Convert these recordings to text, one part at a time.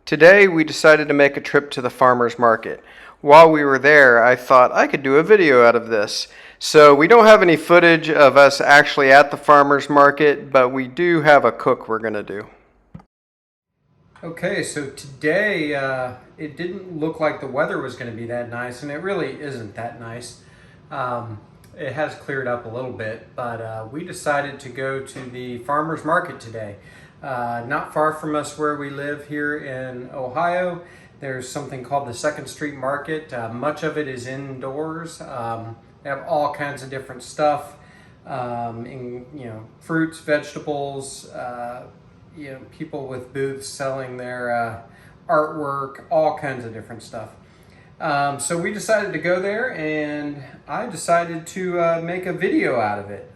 Today we decided to make a trip to the farmer's market. While we were there, I thought I could do a video out of this. So we don't have any footage of us actually at the farmer's market, but we do have a cook we're going to do. Okay, so today it didn't look like the weather was going to be that nice, and it really isn't that nice. It has cleared up a little bit, but we decided to go to the farmer's market today. Not far from us where we live here in Ohio, there's something called the 2nd Street Market. Much of it is indoors. They have all kinds of different stuff, fruits, vegetables, people with booths selling their artwork, all kinds of different stuff. So we decided to go there, and I decided to make a video out of it.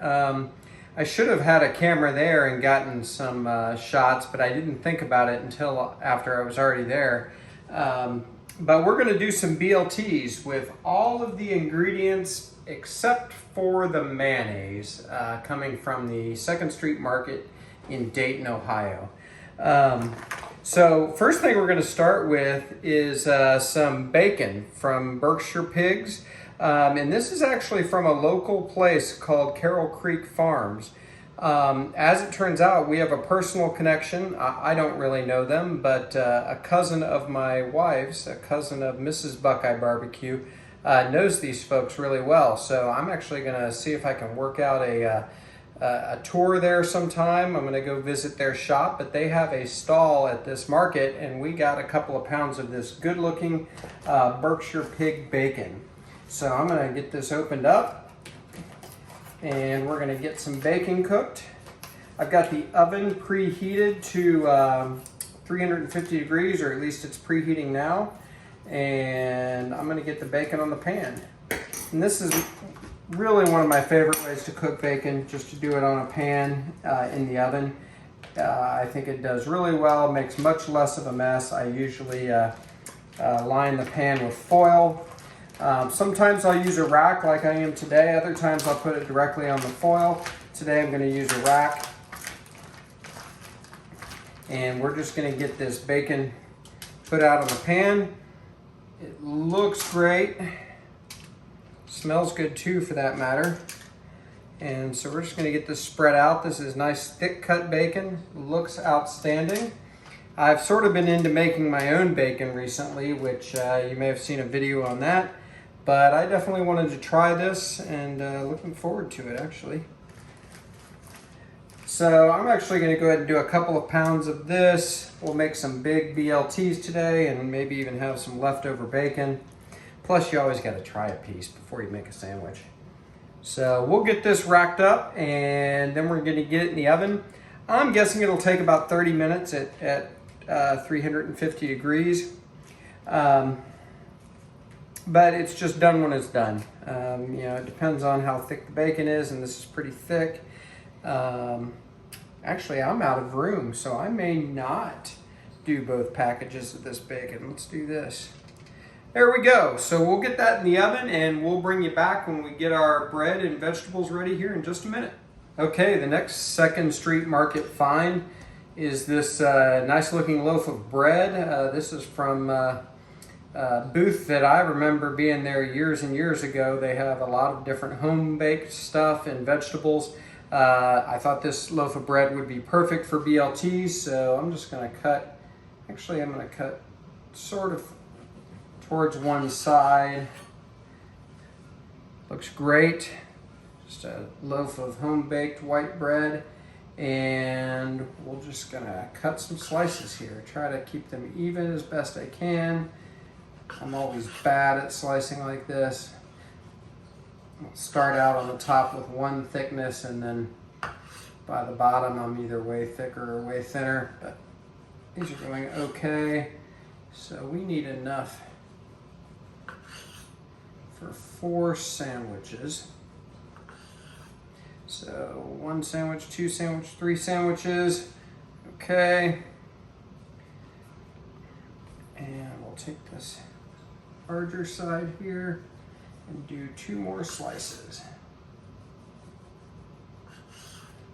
I should have had a camera there and gotten some shots, but I didn't think about it until after I was already there. But we're going to do some BLTs with all of the ingredients except for the mayonnaise coming from the 2nd Street Market in Dayton, Ohio. So first thing we're going to start with is some bacon from Berkshire Pigs. And this is actually from a local place called Carroll Creek Farms. As it turns out, we have a personal connection. I don't really know them, but a cousin of my wife's, a cousin of Mrs. BuQeye BBQ, knows these folks really well. So I'm actually going to see if I can work out a tour there sometime. I'm going to go visit their shop, but they have a stall at this market, and we got a couple of pounds of this good-looking Berkshire Pig bacon. So I'm going to get this opened up, and we're going to get some bacon cooked. I've got the oven preheated to 350 degrees, or at least it's preheating now. And I'm going to get the bacon on the pan. And this is really one of my favorite ways to cook bacon, just to do it on a pan in the oven. I think it does really well, makes much less of a mess. I usually line the pan with foil. Sometimes I'll use a rack like I am today. Other times I'll put it directly on the foil. Today I'm going to use a rack. And we're just going to get this bacon put out on the pan. It looks great. Smells good too, for that matter. And so we're just going to get this spread out. This is nice thick cut bacon. Looks outstanding. I've sort of been into making my own bacon recently, which you may have seen a video on that. But I definitely wanted to try this, and looking forward to it, actually. So I'm actually going to go ahead and do a couple of pounds of this. We'll make some big BLTs today, and maybe even have some leftover bacon. Plus, you always got to try a piece before you make a sandwich. So we'll get this racked up, and then we're going to get it in the oven. I'm guessing it'll take about 30 minutes at 350 degrees. But it's just done when it's done. It depends on how thick the bacon is, and this is pretty thick. Actually, I'm out of room, so I may not do both packages of this bacon. Let's do this. There we go. So we'll get that in the oven, and we'll bring you back when we get our bread and vegetables ready here in just a minute. Okay, the next 2nd Street Market find is this nice looking loaf of bread. This is from booth that I remember being there years and years ago. They have a lot of different home-baked stuff and vegetables. I thought this loaf of bread would be perfect for BLTs, so I'm just going to cut, actually I'm going to cut sort of towards one side. Looks great. Just a loaf of home-baked white bread, and we're just going to cut some slices here. Try to keep them even as best I can. I'm always bad at slicing like this. I'll start out on the top with one thickness, and then by the bottom I'm either way thicker or way thinner, but these are going okay. So we need enough for 4 sandwiches. So 1 sandwich, 2 sandwich, 3 sandwiches. Okay. And we'll take this larger side here and do 2 more slices.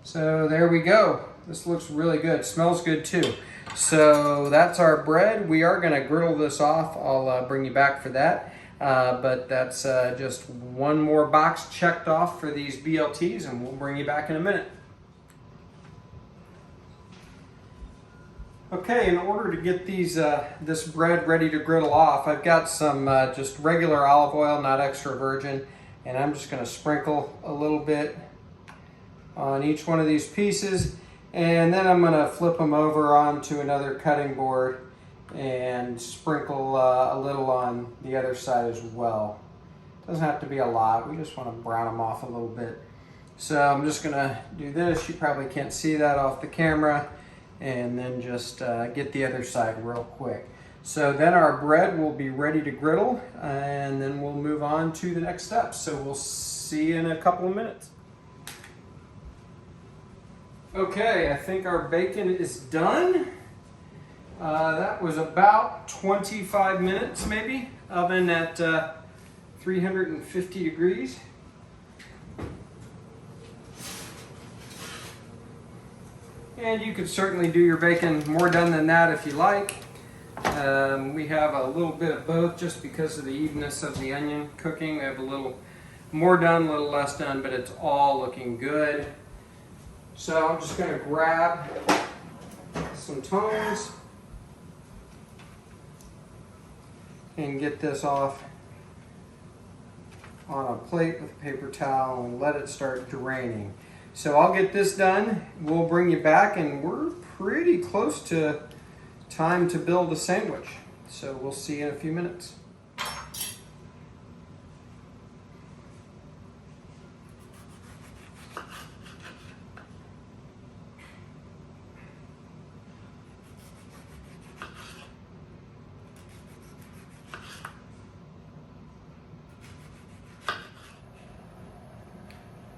So there we go. This looks really good. Smells good too. So that's our bread. We are gonna griddle this off. I'll bring you back for that. But that's just one more box checked off for these BLTs, and we'll bring you back in a minute. Okay, in order to get these this bread ready to griddle off, I've got some just regular olive oil, not extra virgin, and I'm just going to sprinkle a little bit on each one of these pieces, and then I'm going to flip them over onto another cutting board and sprinkle a little on the other side as well. Doesn't have to be a lot, we just want to brown them off a little bit. So I'm just going to do this. You probably can't see that off the camera. And then just get the other side real quick. So then our bread will be ready to griddle, and then we'll move on to the next steps. So we'll see you in a couple of minutes. Okay, I think our bacon is done. That was about 25 minutes maybe, oven at 350 degrees. And you could certainly do your bacon more done than that if you like. We have a little bit of both just because of the evenness of the onion cooking. We have a little more done, a little less done, but it's all looking good. So I'm just going to grab some tongs and get this off on a plate with a paper towel and let it start draining. So I'll get this done, we'll bring you back, and we're pretty close to time to build a sandwich. So we'll see you in a few minutes.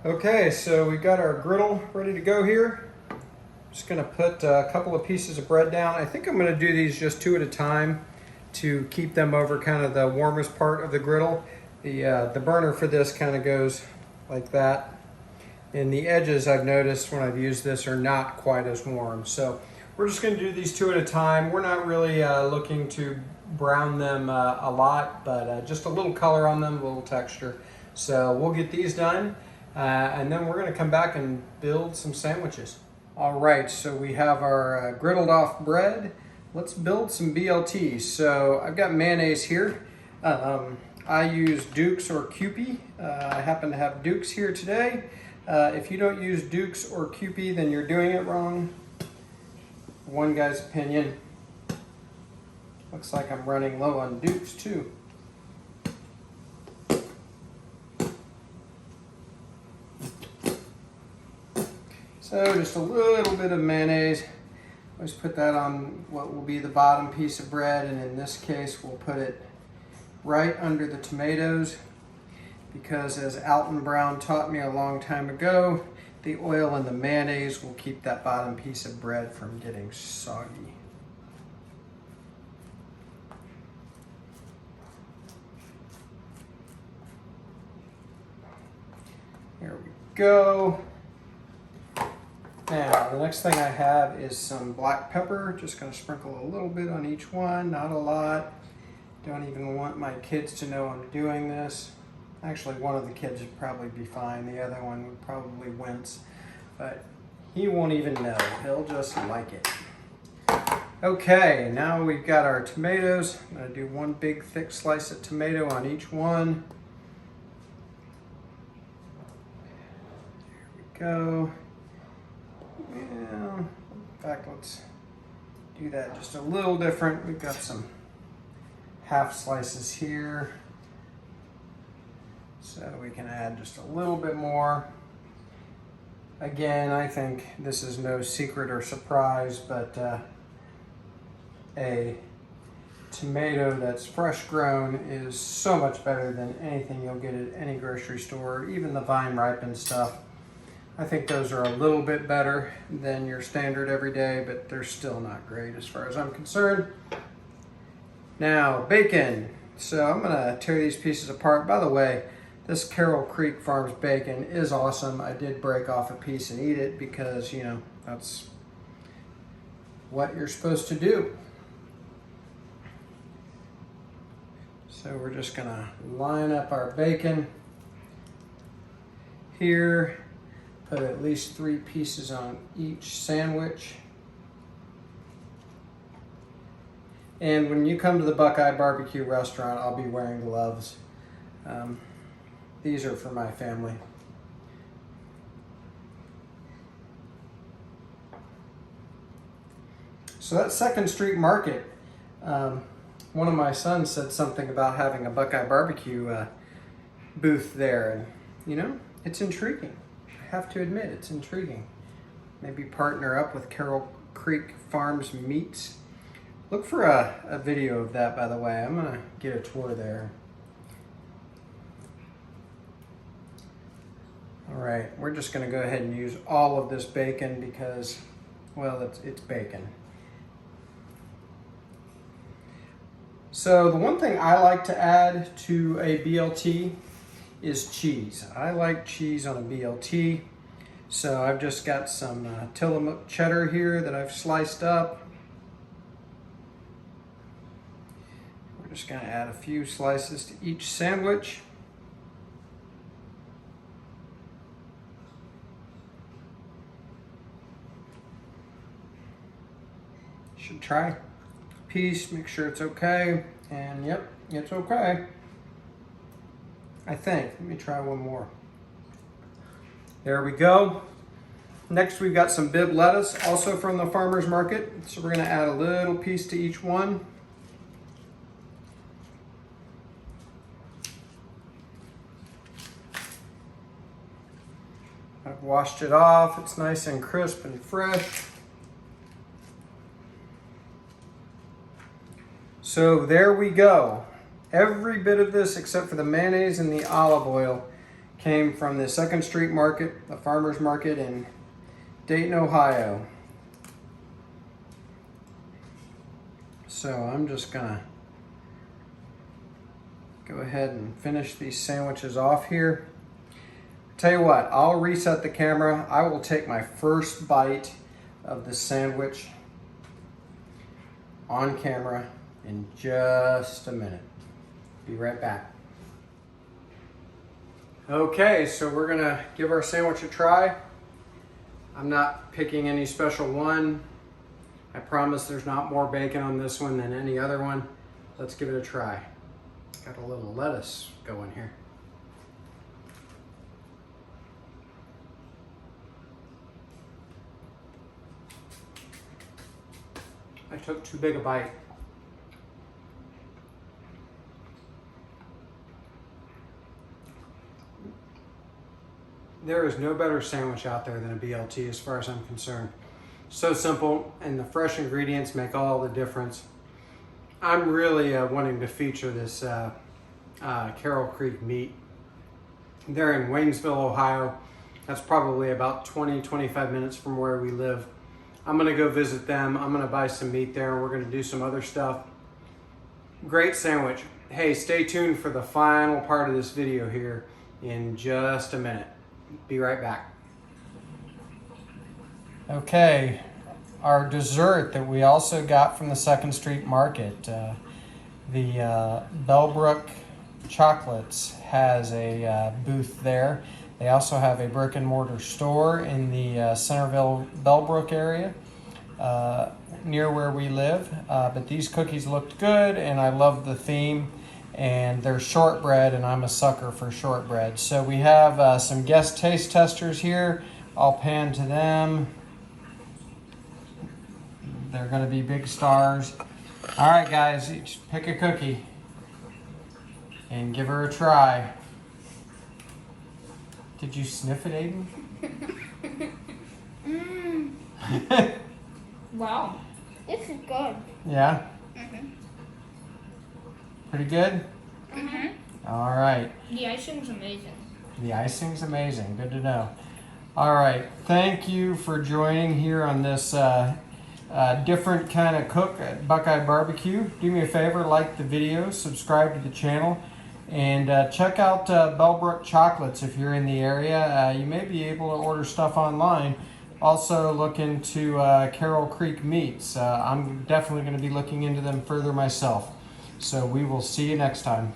Okay, so we got our griddle ready to go here. Just gonna put a couple of pieces of bread down. I think I'm gonna do these just two at a time to keep them over kind of the warmest part of the griddle. The burner for this kind of goes like that. And the edges, I've noticed when I've used this, are not quite as warm. So we're just gonna do these two at a time. We're not really looking to brown them a lot, but just a little color on them, a little texture. So we'll get these done. And then we're going to come back and build some sandwiches. All right, so we have our griddled off bread. Let's build some BLTs. So I've got mayonnaise here. I use Duke's or Kewpie. I happen to have Duke's here today. If you don't use Duke's or Kewpie, then you're doing it wrong. One guy's opinion. Looks like I'm running low on Duke's too. So just a little bit of mayonnaise. Let's put that on what will be the bottom piece of bread, and in this case we'll put it right under the tomatoes, because as Alton Brown taught me a long time ago, the oil in the mayonnaise will keep that bottom piece of bread from getting soggy. There we go. Now, the next thing I have is some black pepper. Just going to sprinkle a little bit on each one, not a lot. Don't even want my kids to know I'm doing this. Actually, one of the kids would probably be fine. The other one would probably wince, but he won't even know. He'll just like it. Okay, now we've got our tomatoes. I'm going to do one big thick slice of tomato on each one. There we go. Yeah, in fact, let's do that just a little different. We've got some half slices here, so we can add just a little bit more. Again, I think this is no secret or surprise, but a tomato that's fresh grown is so much better than anything you'll get at any grocery store, even the vine ripened stuff. I think those are a little bit better than your standard everyday, but they're still not great as far as I'm concerned. Now, bacon. So I'm gonna tear these pieces apart. By the way, this Carroll Creek Farms bacon is awesome. I did break off a piece and eat it because, you know, that's what you're supposed to do. So we're just gonna line up our bacon here, put at least 3 pieces on each sandwich. And when you come to the BuQeye BBQ restaurant, I'll be wearing gloves. These are for my family. So that 2nd Street Market, one of my sons said something about having a BuQeye BBQ booth there, and you know, it's intriguing. I have to admit, it's intriguing. Maybe partner up with Carroll Creek Farms Meats. Look for a video of that, by the way. I'm gonna get a tour there. All right, we're just gonna go ahead and use all of this bacon because, well, it's bacon. So the one thing I like to add to a BLT is cheese. I like cheese on a BLT. So I've just got some Tillamook cheddar here that I've sliced up. We're just gonna add a few slices to each sandwich. Should try a piece, make sure it's okay. And yep, it's okay. I think. Let me try one more. There we go. Next, we've got some bib lettuce, also from the farmer's market. So we're gonna add a little piece to each one. I've washed it off. It's nice and crisp and fresh. So there we go. Every bit of this except for the mayonnaise and the olive oil came from the 2nd Street Market, the farmer's market in Dayton, Ohio. So I'm just gonna go ahead and finish these sandwiches off here. Tell you what, I'll reset the camera. I will take my first bite of the sandwich on camera in just a minute. Be right back. Okay, so we're gonna give our sandwich a try. I'm not picking any special one. I promise there's not more bacon on this one than any other one. Let's give it a try. Got a little lettuce going here. I took too big a bite. There is no better sandwich out there than a BLT as far as I'm concerned. So simple, and the fresh ingredients make all the difference. I'm really wanting to feature this Carroll Creek meat. They're in Waynesville, Ohio. That's probably about 20-25 minutes from where we live. I'm gonna go visit them. I'm gonna buy some meat there, and we're gonna do some other stuff. Great sandwich. Hey, stay tuned for the final part of this video here in just a minute. Be right back. Okay, our dessert that we also got from the 2nd Street Market, the Bellbrook Chocolates has a booth there. They also have a brick and mortar store in the Centerville Bellbrook area near where we live. But these cookies looked good, and I love the theme. And they're shortbread, and I'm a sucker for shortbread. So we have some guest taste testers here. I'll pan to them. They're gonna be big stars. All right, guys, each pick a cookie and give her a try. Did you sniff it, Aiden? Wow, this is good. Yeah? Pretty good? All right. The icing's amazing. The icing's amazing. Good to know. All right. Thank you for joining here on this different kind of cook at BuQeye BBQ. Do me a favor, like the video, subscribe to the channel, and check out Bellbrook Chocolates if you're in the area. You may be able to order stuff online Also look into Carroll Creek Meats. I'm definitely going to be looking into them further myself. So we will see you next time.